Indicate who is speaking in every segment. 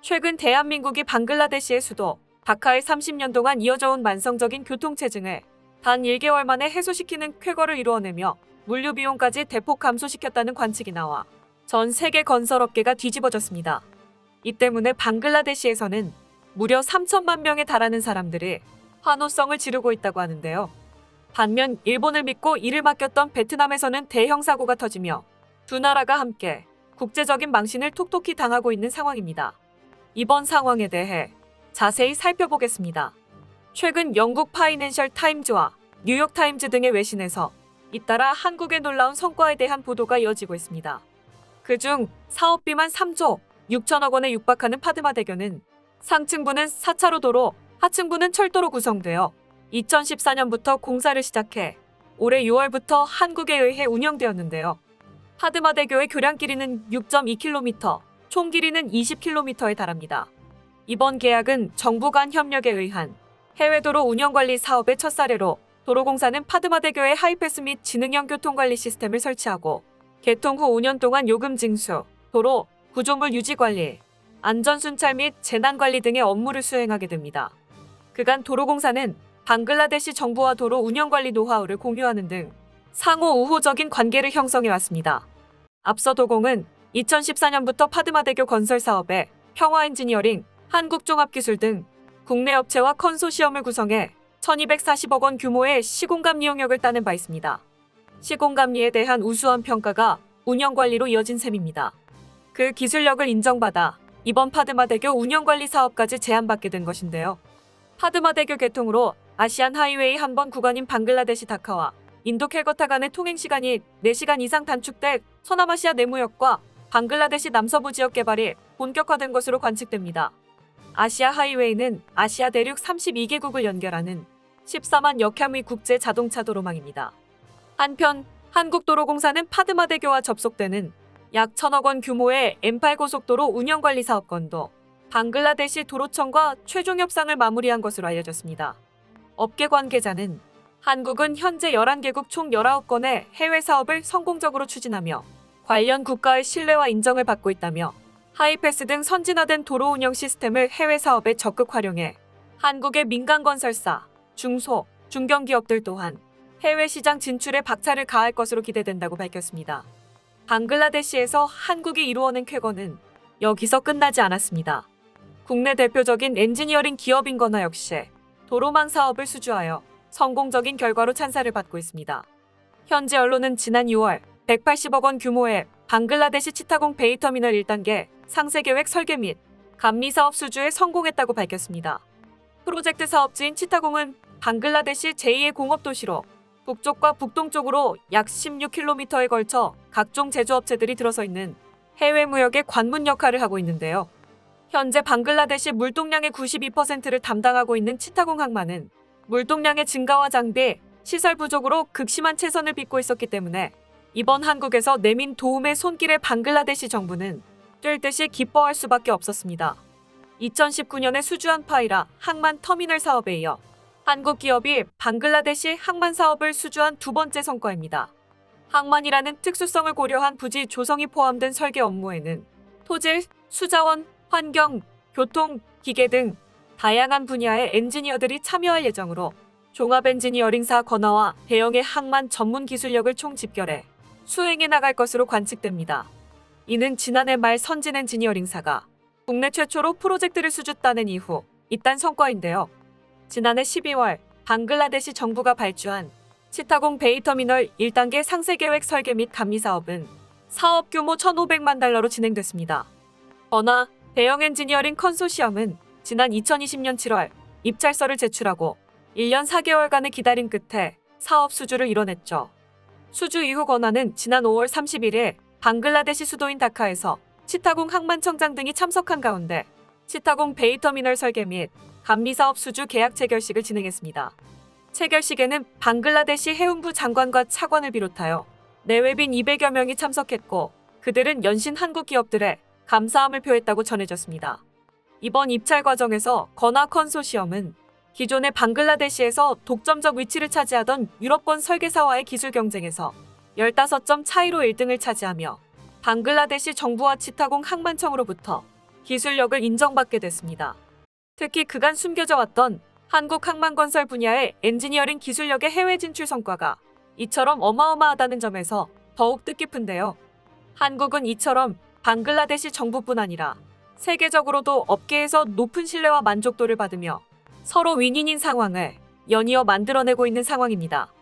Speaker 1: 최근 대한민국이 방글라데시의 수도 다카에 30년 동안 이어져 온 만성적인 교통체증을 단 1개월 만에 해소시키는 쾌거를 이루어내며 물류 비용까지 대폭 감소시켰다는 관측이 나와 전 세계 건설업계가 뒤집어졌습니다. 이 때문에 방글라데시에서는 무려 3천만 명에 달하는 사람들이 환호성을 지르고 있다고 하는데요. 반면 일본을 믿고 일을 맡겼던 베트남에서는 대형 사고가 터지며 두 나라가 함께 국제적인 망신을 톡톡히 당하고 있는 상황입니다. 이번 상황에 대해 자세히 살펴보겠습니다. 최근 영국 파이낸셜 타임즈와 뉴욕 타임즈 등의 외신에서 잇따라 한국의 놀라운 성과에 대한 보도가 이어지고 있습니다. 그중 사업비만 3조 6천억 원에 육박하는 파드마대교는 상층부는 4차로 도로, 하층부는 철도로 구성되어 2014년부터 공사를 시작해 올해 6월부터 한국에 의해 운영되었는데요. 파드마대교의 교량 길이는 6.2km, 총 길이는 20km에 달합니다. 이번 계약은 정부 간 협력에 의한 해외도로 운영관리 사업의 첫 사례로 도로공사는 파드마대교에 하이패스 및 지능형 교통관리 시스템을 설치하고 개통 후 5년 동안 요금 징수, 도로, 구조물 유지관리, 안전순찰 및 재난관리 등의 업무를 수행하게 됩니다. 그간 도로공사는 방글라데시 정부와 도로 운영관리 노하우를 공유하는 등 상호 우호적인 관계를 형성해왔습니다. 앞서 도공은 2014년부터 파드마대교 건설 사업에 평화엔지니어링, 한국종합기술 등 국내 업체와 컨소시엄을 구성해 1240억 원 규모의 시공감리 영역을 따낸 바 있습니다. 시공감리에 대한 우수한 평가가 운영관리로 이어진 셈입니다. 그 기술력을 인정받아 이번 파드마대교 운영관리 사업까지 제안받게 된 것인데요. 파드마대교 개통으로 아시안 하이웨이 한 번 구간인 방글라데시 다카와 인도 캘커타 간의 통행시간이 4시간 이상 단축돼 서남아시아 내무역과 방글라데시 남서부 지역 개발이 본격화된 것으로 관측됩니다. 아시아 하이웨이는 아시아 대륙 32개국을 연결하는 14만 역혐의 국제 자동차 도로망입니다. 한편 한국도로공사는 파드마대교와 접속되는 약 1,000억 원 규모의 M8 고속도로 운영관리 사업권도 방글라데시 도로청과 최종 협상을 마무리한 것으로 알려졌습니다. 업계 관계자는 한국은 현재 11개국 총 19건의 해외 사업을 성공적으로 추진하며 관련 국가의 신뢰와 인정을 받고 있다며 하이패스 등 선진화된 도로 운영 시스템을 해외 사업에 적극 활용해 한국의 민간 건설사, 중소, 중견기업들 또한 해외 시장 진출에 박차를 가할 것으로 기대된다고 밝혔습니다. 방글라데시에서 한국이 이루어낸 쾌거는 여기서 끝나지 않았습니다. 국내 대표적인 엔지니어링 기업인 거나 역시 도로망 사업을 수주하여 성공적인 결과로 찬사를 받고 있습니다. 현지 언론은 지난 6월 180억 원 규모의 방글라데시 치타공 베이터미널 1단계 상세계획 설계 및 감리 사업 수주에 성공했다고 밝혔습니다. 프로젝트 사업지인 치타공은 방글라데시 제2의 공업도시로 북쪽과 북동쪽으로 약 16km에 걸쳐 각종 제조업체들이 들어서 있는 해외 무역의 관문 역할을 하고 있는데요. 현재 방글라데시 물동량의 92%를 담당하고 있는 치타공 항만은 물동량의 증가와 장비, 시설 부족으로 극심한 채선을 빚고 있었기 때문에 이번 한국에서 내민 도움의 손길에 방글라데시 정부는 뛸 듯이 기뻐할 수밖에 없었습니다. 2019년에 수주한 파이라 항만 터미널 사업에 이어 한국 기업이 방글라데시 항만 사업을 수주한 두 번째 성과입니다. 항만이라는 특수성을 고려한 부지 조성이 포함된 설계 업무에는 토질, 수자원, 환경, 교통, 기계 등 다양한 분야의 엔지니어들이 참여할 예정으로 종합 엔지니어링사 건화와 대형의 항만 전문 기술력을 총 집결해 수행해 나갈 것으로 관측됩니다. 이는 지난해 말 선진 엔지니어링사가 국내 최초로 프로젝트를 수주 따낸 이후 잇단 성과인데요. 지난해 12월 방글라데시 정부가 발주한 치타공 베이터미널 1단계 상세계획 설계 및 감리 사업은 사업 규모 1,500만 달러로 진행됐습니다. 건화 대형 엔지니어링 컨소시엄은 지난 2020년 7월 입찰서를 제출하고 1년 4개월간의 기다림 끝에 사업 수주를 이뤄냈죠. 수주 이후 건화는 지난 5월 31일 방글라데시 수도인 다카에서 치타공 항만청장 등이 참석한 가운데 치타공 베이터미널 설계 및 감리사업 수주 계약 체결식을 진행했습니다. 체결식에는 방글라데시 해운부 장관과 차관을 비롯하여 내외빈 200여 명이 참석했고 그들은 연신 한국 기업들에 감사함을 표했다고 전해졌습니다. 이번 입찰 과정에서 건화 컨소시엄은 기존의 방글라데시에서 독점적 위치를 차지하던 유럽권 설계사와의 기술 경쟁에서 15점 차이로 1등을 차지하며 방글라데시 정부와 치타공 항만청으로부터 기술력을 인정받게 됐습니다. 특히 그간 숨겨져 왔던 한국 항만건설 분야의 엔지니어링 기술력의 해외 진출 성과가 이처럼 어마어마하다는 점에서 더욱 뜻깊은데요. 한국은 이처럼 방글라데시 정부뿐 아니라 세계적으로도 업계에서 높은 신뢰와 만족도를 받으며 서로 윈윈인 상황을 연이어 만들어내고 있는 상황입니다.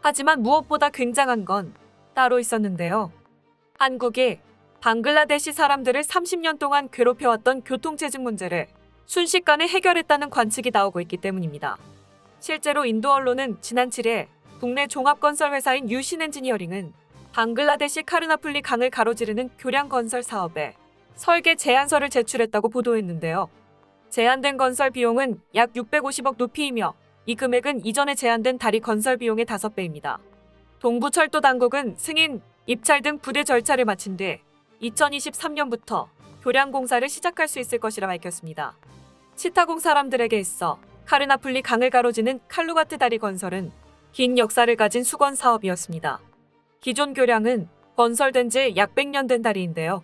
Speaker 1: 하지만 무엇보다 굉장한 건 따로 있었는데요. 한국이 방글라데시 사람들을 30년 동안 괴롭혀왔던 교통체증 문제를 순식간에 해결했다는 관측이 나오고 있기 때문입니다. 실제로 인도 언론은 지난 7일 국내 종합건설 회사인 유신 엔지니어링은 방글라데시 카르나풀리 강을 가로지르는 교량 건설 사업에 설계 제안서를 제출했다고 보도했는데요. 제안된 건설 비용은 약 650억 루피이며 이 금액은 이전에 제안된 다리 건설 비용의 5배입니다. 동부철도 당국은 승인, 입찰 등 부대 절차를 마친 뒤 2023년부터 교량 공사를 시작할 수 있을 것이라 밝혔습니다. 치타공 사람들에게 있어 카르나풀리 강을 가로지는 칼루가트 다리 건설은 긴 역사를 가진 수건 사업이었습니다. 기존 교량은 건설된 지 약 100년 된 다리인데요.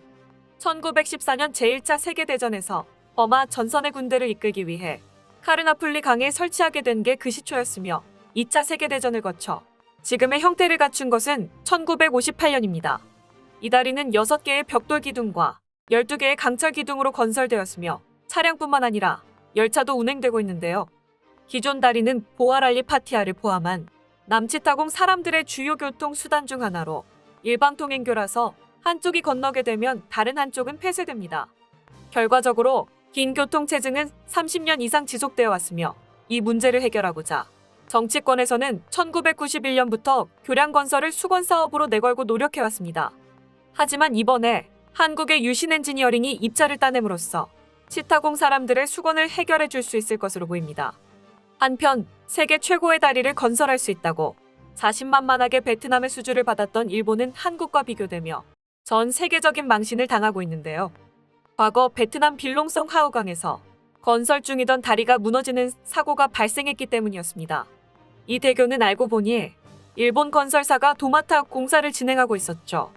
Speaker 1: 1914년 제1차 세계대전에서 버마 전선의 군대를 이끌기 위해 카르나풀리 강에 설치하게 된 게 그 시초였으며 2차 세계대전을 거쳐 지금의 형태를 갖춘 것은 1958년입니다. 이 다리는 6개의 벽돌 기둥과 12개의 강철 기둥으로 건설되었으며 차량뿐만 아니라 열차도 운행되고 있는데요. 기존 다리는 보아랄리 파티아를 포함한 남치타공 사람들의 주요 교통 수단 중 하나로 일방통행교라서 한쪽이 건너게 되면 다른 한쪽은 폐쇄됩니다. 결과적으로 긴 교통체증은 30년 이상 지속되어 왔으며 이 문제를 해결하고자 정치권에서는 1991년부터 교량 건설을 수건 사업으로 내걸고 노력해왔습니다. 하지만 이번에 한국의 유신 엔지니어링이 입자를 따냄으로써 치타공 사람들의 수건을 해결해 줄 수 있을 것으로 보입니다. 한편 세계 최고의 다리를 건설할 수 있다고 자신만만하게 베트남의 수주를 받았던 일본은 한국과 비교되며 전 세계적인 망신을 당하고 있는데요. 과거 베트남 빌롱성 하우강에서 건설 중이던 다리가 무너지는 사고가 발생했기 때문이었습니다. 이 대교는 알고 보니 일본 건설사가 도맡아 공사를 진행하고 있었죠.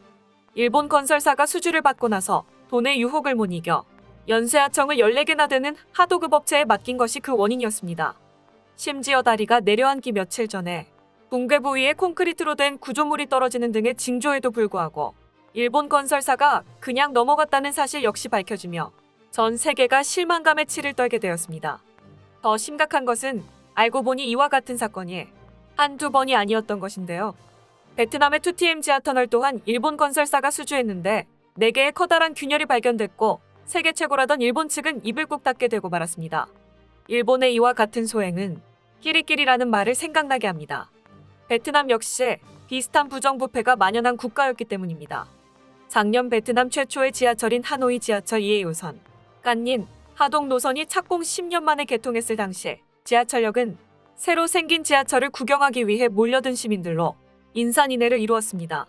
Speaker 1: 일본 건설사가 수주를 받고 나서 돈의 유혹을 못 이겨 연쇄하청을 14개나 되는 하도급 업체에 맡긴 것이 그 원인이었습니다. 심지어 다리가 내려앉기 며칠 전에 붕괴 부위에 콘크리트로 된 구조물이 떨어지는 등의 징조에도 불구하고 일본 건설사가 그냥 넘어갔다는 사실 역시 밝혀지며 전 세계가 실망감에 치를 떨게 되었습니다. 더 심각한 것은 알고 보니 이와 같은 사건이 한두 번이 아니었던 것인데요. 베트남의 2TM 지하터널 또한 일본 건설사가 수주했는데 4개의 커다란 균열이 발견됐고 세계 최고라던 일본 측은 입을 꾹 닫게 되고 말았습니다. 일본의 이와 같은 소행은 끼리끼리라는 말을 생각나게 합니다. 베트남 역시 비슷한 부정부패가 만연한 국가였기 때문입니다. 작년 베트남 최초의 지하철인 하노이 지하철 2호선, 깐닌, 하동 노선이 착공 10년 만에 개통했을 당시 지하철역은 새로 생긴 지하철을 구경하기 위해 몰려든 시민들로 인산인해를 이루었습니다.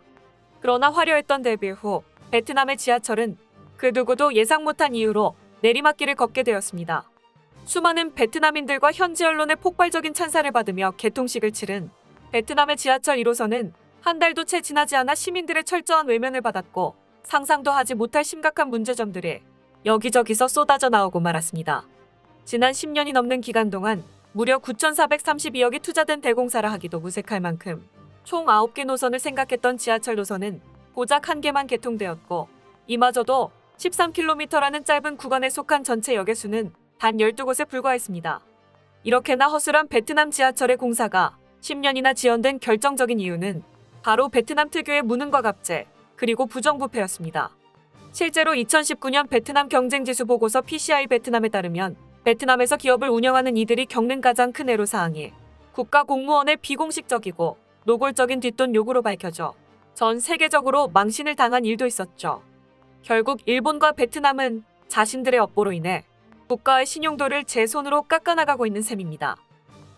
Speaker 1: 그러나 화려했던 데뷔 후 베트남의 지하철은 그 누구도 예상 못한 이유로 내리막길을 걷게 되었습니다. 수많은 베트남인들과 현지 언론의 폭발적인 찬사를 받으며 개통식을 치른 베트남의 지하철 1호선은 한 달도 채 지나지 않아 시민들의 철저한 외면을 받았고 상상도 하지 못할 심각한 문제점들이 여기저기서 쏟아져 나오고 말았습니다. 지난 10년이 넘는 기간 동안 무려 9,432억이 투자된 대공사라 하기도 무색할 만큼 총 9개 노선을 생각했던 지하철 노선은 고작 1개만 개통되었고 이마저도 13km라는 짧은 구간에 속한 전체 역의 수는 단 12곳에 불과했습니다. 이렇게나 허술한 베트남 지하철의 공사가 10년이나 지연된 결정적인 이유는 바로 베트남 특유의 무능과 갑질, 그리고 부정부패였습니다. 실제로 2019년 베트남 경쟁지수 보고서 PCI 베트남에 따르면 베트남에서 기업을 운영하는 이들이 겪는 가장 큰 애로사항이 국가 공무원의 비공식적이고 노골적인 뒷돈 요구로 밝혀져 전 세계적으로 망신을 당한 일도 있었죠. 결국 일본과 베트남은 자신들의 업보로 인해 국가의 신용도를 제 손으로 깎아나가고 있는 셈입니다.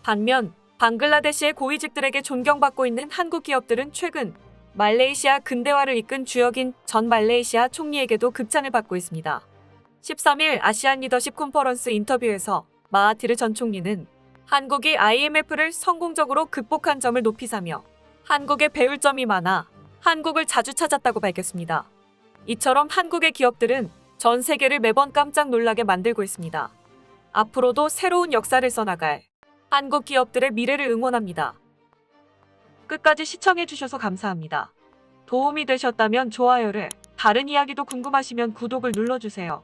Speaker 1: 반면 방글라데시의 고위직들에게 존경받고 있는 한국 기업들은 최근 말레이시아 근대화를 이끈 주역인 전 말레이시아 총리에게도 극찬을 받고 있습니다. 13일 아시안 리더십 컨퍼런스 인터뷰에서 마하티르 전 총리는 한국이 IMF를 성공적으로 극복한 점을 높이 사며 한국에 배울 점이 많아 한국을 자주 찾았다고 밝혔습니다. 이처럼 한국의 기업들은 전 세계를 매번 깜짝 놀라게 만들고 있습니다. 앞으로도 새로운 역사를 써나갈 한국 기업들의 미래를 응원합니다. 끝까지 시청해주셔서 감사합니다. 도움이 되셨다면 좋아요를, 다른 이야기도 궁금하시면 구독을 눌러주세요.